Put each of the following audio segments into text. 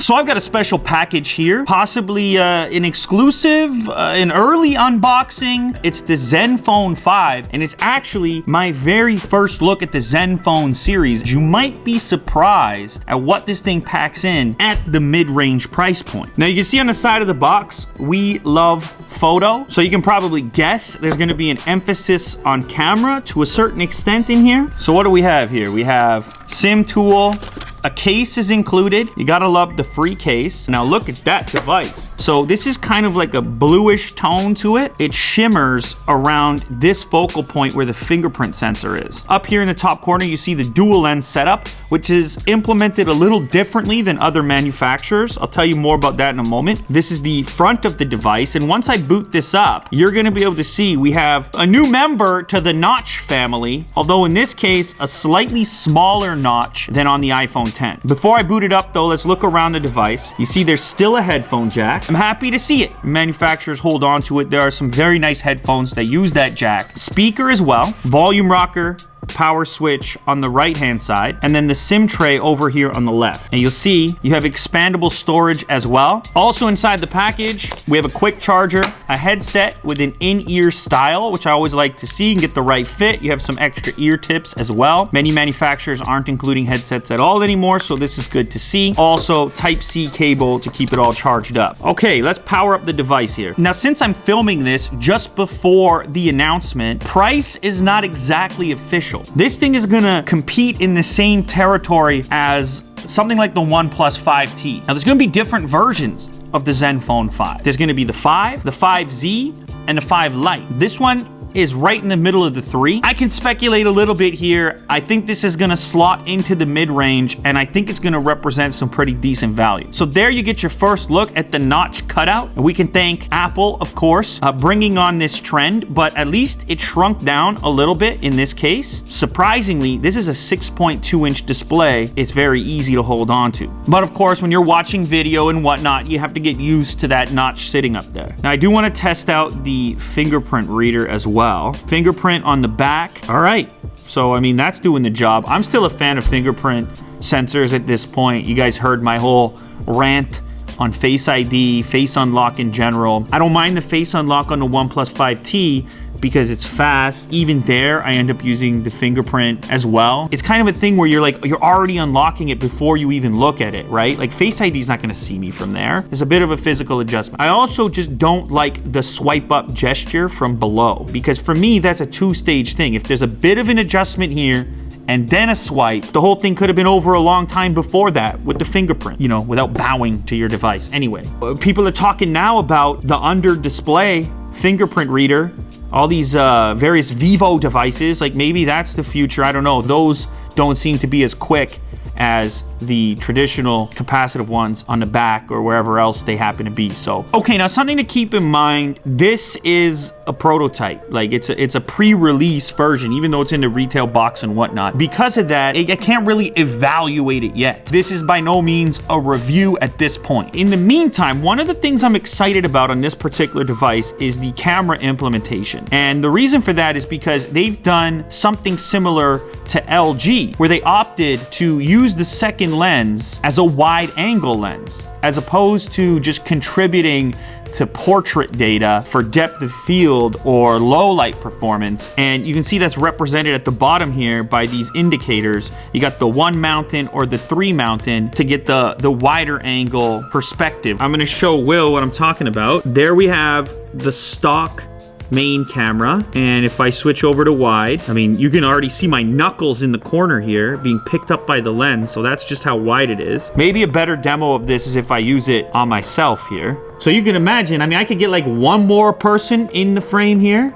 So I've got a special package here, possibly an exclusive, an early unboxing. It's the Zenfone 5, and it's actually my very first look at the Zenfone series. You might be surprised at what this thing packs in at the mid-range price point. Now you can see on the side of the box, we love photo. So you can probably guess there's gonna be an emphasis on camera to a certain extent in here. So what do we have here? We have SIM tool, a case is included. You gotta love the free case. Now look at that device. So this is kind of like a bluish tone to it. It shimmers around this focal point where the fingerprint sensor is. Up here in the top corner, you see the dual lens setup, which is implemented a little differently than other manufacturers. I'll tell you more about that in a moment. This is the front of the device, and once I boot this up, you're gonna be able to see we have a new member to the notch family, although in this case, a slightly smaller notch than on the iPhone 10. Before I boot it up though, let's look around the device. You see there's still a headphone jack. I'm happy to see it. Manufacturers hold on to it. There are some very nice headphones that use that jack. Speaker as well, volume rocker, power switch on the right hand side, and then the SIM tray over here on the left. And you'll see you have expandable storage as well. Also inside the package, we have a quick charger, a headset with an in-ear style, which I always like to see and get the right fit. You have some extra ear tips as well. Many manufacturers aren't including headsets at all anymore, so this is good to see. Also, Type-C cable to keep it all charged up. Okay, let's power up the device here. Now, since I'm filming this just before the announcement, price is not exactly official. This thing is gonna compete in the same territory as something like the OnePlus 5T. Now there's gonna be different versions of the Zenfone 5. There's gonna be the 5, the 5Z, and the 5 Lite. This one is right in the middle of the three. I can speculate a little bit here. I think this is gonna slot into the mid-range, and I think it's gonna represent some pretty decent value. So there you get your first look at the notch cutout. We can thank Apple, of course, bringing on this trend, but at least it shrunk down a little bit in this case. Surprisingly, this is a 6.2-inch display. It's very easy to hold on to. But of course, when you're watching video and whatnot, you have to get used to that notch sitting up there. Now, I do wanna test out the fingerprint reader as well. Fingerprint on the back. All right. So, I mean, that's doing the job. I'm still a fan of fingerprint sensors at this point. You guys heard my whole rant on Face ID, Face Unlock in general. I don't mind the Face Unlock on the OnePlus 5T because it's fast. Even there, I end up using the fingerprint as well. It's kind of a thing where you're already unlocking it before you even look at it, right? Like Face ID is not gonna see me from there. It's a bit of a physical adjustment. I also just don't like the swipe up gesture from below, because for me, that's a two-stage thing. If there's a bit of an adjustment here, and then a swipe, the whole thing could have been over a long time before that with the fingerprint, you know, without bowing to your device. Anyway, people are talking now about the under display fingerprint reader, all these various Vivo devices, like maybe that's the future. I don't know. Those don't seem to be as quick as the traditional capacitive ones on the back or wherever else they happen to be. So, okay, now something to keep in mind, this is a prototype. Like it's a pre-release version, even though it's in the retail box and whatnot. Because of that, I can't really evaluate it yet. This is by no means a review at this point. In the meantime, one of the things I'm excited about on this particular device is the camera implementation. And the reason for that is because they've done something similar to LG, where they opted to use the second lens as a wide angle lens, as opposed to just contributing to portrait data for depth of field or low light performance. And you can see that's represented at the bottom here by these indicators. You got the 1 mountain or the 3 mountain to get the wider angle perspective. I'm gonna show Will what I'm talking about. There we have the stock main camera, and if I switch over to wide, I mean, you can already see my knuckles in the corner here being picked up by the lens, so that's just how wide it is. Maybe a better demo of this is if I use it on myself here. So you can imagine, I mean, I could get like one more person in the frame here,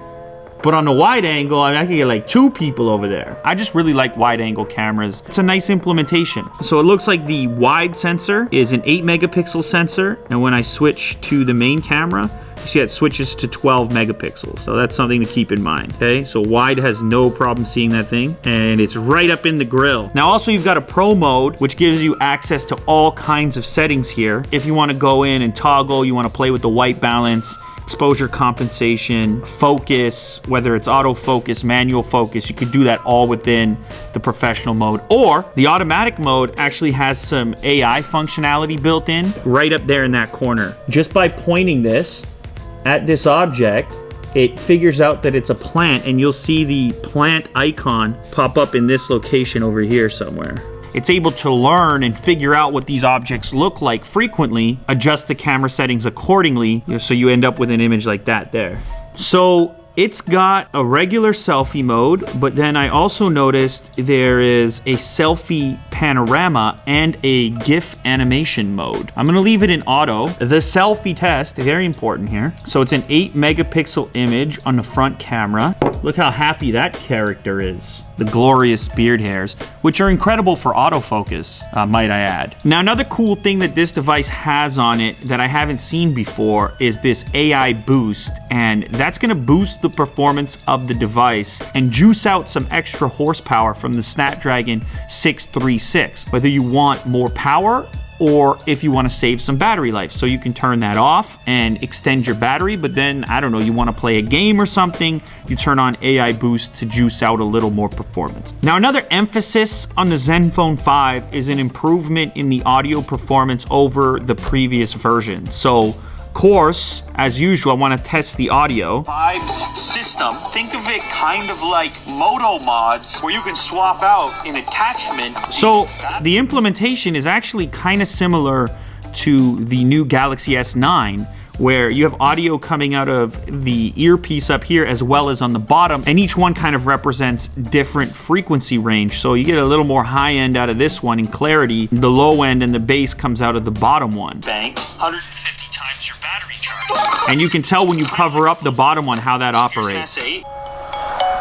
but on the wide angle, I mean, I could get like 2 people over there. I just really like wide angle cameras. It's a nice implementation. So it looks like the wide sensor is an 8 megapixel sensor, and when I switch to the main camera, you see it switches to 12 megapixels. So that's something to keep in mind, okay? So wide has no problem seeing that thing, and it's right up in the grill. Now also you've got a pro mode, which gives you access to all kinds of settings here. If you wanna go in and toggle, you wanna play with the white balance, exposure compensation, focus, whether it's autofocus, manual focus, you could do that all within the professional mode. Or the automatic mode actually has some AI functionality built in right up there in that corner. Just by pointing this at this object, it figures out that it's a plant, and you'll see the plant icon pop up in this location over here somewhere. It's able to learn and figure out what these objects look like frequently, adjust the camera settings accordingly, so you end up with an image like that there. So it's got a regular selfie mode, but then I also noticed there is a selfie panorama and a GIF animation mode. I'm gonna leave it in auto. The selfie test, very important here. So it's an 8 megapixel image on the front camera. Look how happy that character is. The glorious beard hairs, which are incredible for autofocus, might I add. Now, another cool thing that this device has on it that I haven't seen before is this AI boost, and that's gonna boost the performance of the device and juice out some extra horsepower from the Snapdragon 636, whether you want more power or if you want to save some battery life. So you can turn that off and extend your battery, but then, I don't know, you want to play a game or something, you turn on AI Boost to juice out a little more performance. Now, another emphasis on the Zenfone 5 is an improvement in the audio performance over the previous version. So, of course, as usual, I want to test the audio. Vibes system. Think of it kind of like Moto mods, where you can swap out an attachment. So the implementation is actually kind of similar to the new Galaxy S9, where you have audio coming out of the earpiece up here as well as on the bottom, and each one kind of represents different frequency range. So you get a little more high end out of this one in clarity, the low end and the bass comes out of the bottom one. Bank, 150 times your battery charge. And you can tell when you cover up the bottom one how that operates.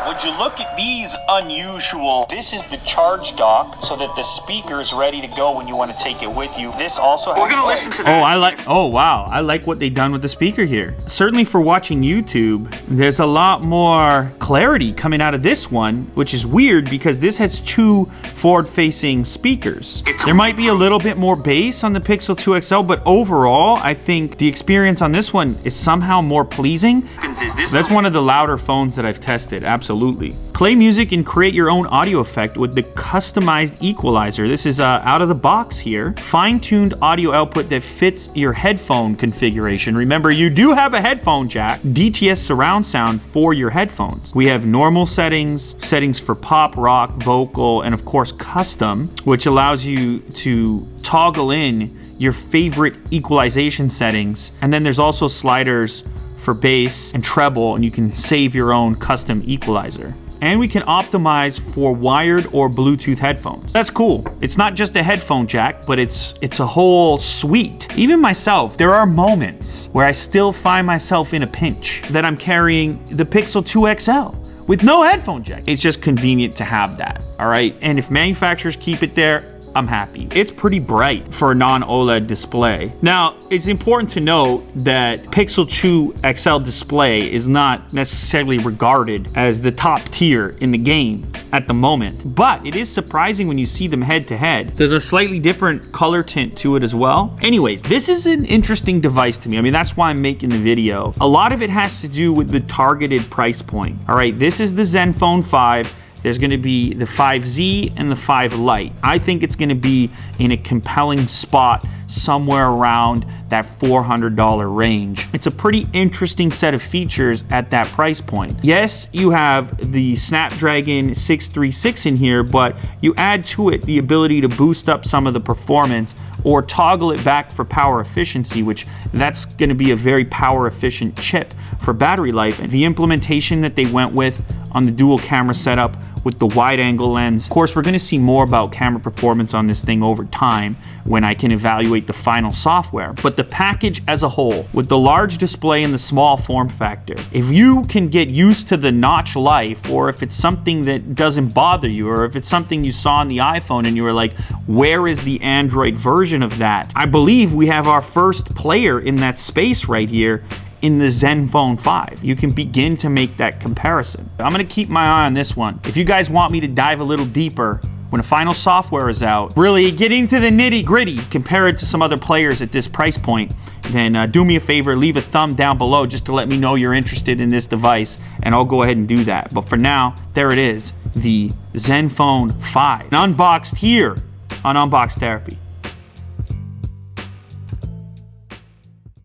Would you look at these unusual? This is the charge dock, so that the speaker is ready to go when you want to take it with you. This also has. We're gonna listen to that. Oh wow, I like what they've done with the speaker here. Certainly for watching YouTube, there's a lot more clarity coming out of this one, which is weird because this has 2 forward-facing speakers. There might be a little bit more bass on the Pixel 2 XL, but overall, I think the experience on this one is somehow more pleasing. That's one of the louder phones that I've tested, absolutely. Play music and create your own audio effect with the customized equalizer. This is out of the box here. Fine-tuned audio output that fits your headphone configuration. Remember, you do have a headphone jack. DTS surround sound for your headphones. We have normal settings, settings for pop, rock, vocal, and of course custom, which allows you to toggle in your favorite equalization settings. And then there's also sliders for bass and treble, and you can save your own custom equalizer. And we can optimize for wired or Bluetooth headphones. That's cool. It's not just a headphone jack, but it's a whole suite. Even myself, there are moments where I still find myself in a pinch that I'm carrying the Pixel 2 XL with no headphone jack. It's just convenient to have that, all right? And if manufacturers keep it there, I'm happy. It's pretty bright for a non-OLED display. Now, it's important to note that Pixel 2 XL display is not necessarily regarded as the top tier in the game at the moment, but it is surprising when you see them head to head. There's a slightly different color tint to it as well. Anyways, this is an interesting device to me. I mean, that's why I'm making the video. A lot of it has to do with the targeted price point. All right, this is the Zenfone 5. There's gonna be the 5Z and the 5 Lite. I think it's gonna be in a compelling spot somewhere around that $400 range. It's a pretty interesting set of features at that price point. Yes, you have the Snapdragon 636 in here, but you add to it the ability to boost up some of the performance or toggle it back for power efficiency, which that's gonna be a very power efficient chip for battery life. And the implementation that they went with on the dual camera setup with the wide angle lens. Of course, we're gonna see more about camera performance on this thing over time when I can evaluate the final software. But the package as a whole, with the large display and the small form factor, if you can get used to the notch life, or if it's something that doesn't bother you, or if it's something you saw on the iPhone and you were like, where is the Android version of that? I believe we have our first player in that space right here in the Zenfone 5. You can begin to make that comparison. I'm gonna keep my eye on this one. If you guys want me to dive a little deeper when the final software is out, really get into the nitty-gritty, compare it to some other players at this price point, then do me a favor, leave a thumb down below just to let me know you're interested in this device, and I'll go ahead and do that. But for now, there it is, the Zenfone 5, unboxed here on Unbox Therapy.